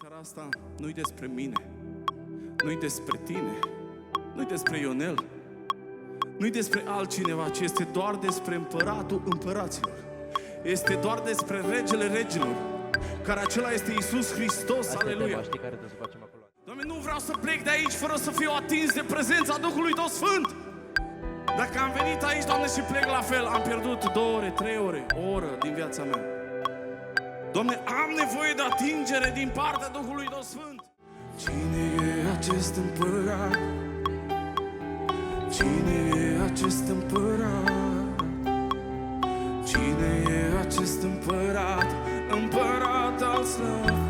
Seara asta nu-i despre mine, nu-i despre tine, nu-i despre Ionel, nu-i despre altcineva, ci este doar despre împăratul împăraților. Este doar despre regele regilor, care acela este Iisus Hristos, aleluia. Doamne, nu vreau să plec de aici fără să fiu atins de prezența Duhului Tău Sfânt. Dacă am venit aici, Doamne, și plec la fel, am pierdut 2 ore, 3 ore, o oră din viața mea. Doamne, am nevoie de atingere din partea Duhului Tău Sfânt. Cine e acest împărat? Cine e acest împărat? Cine e acest împărat? Împărat al slavei.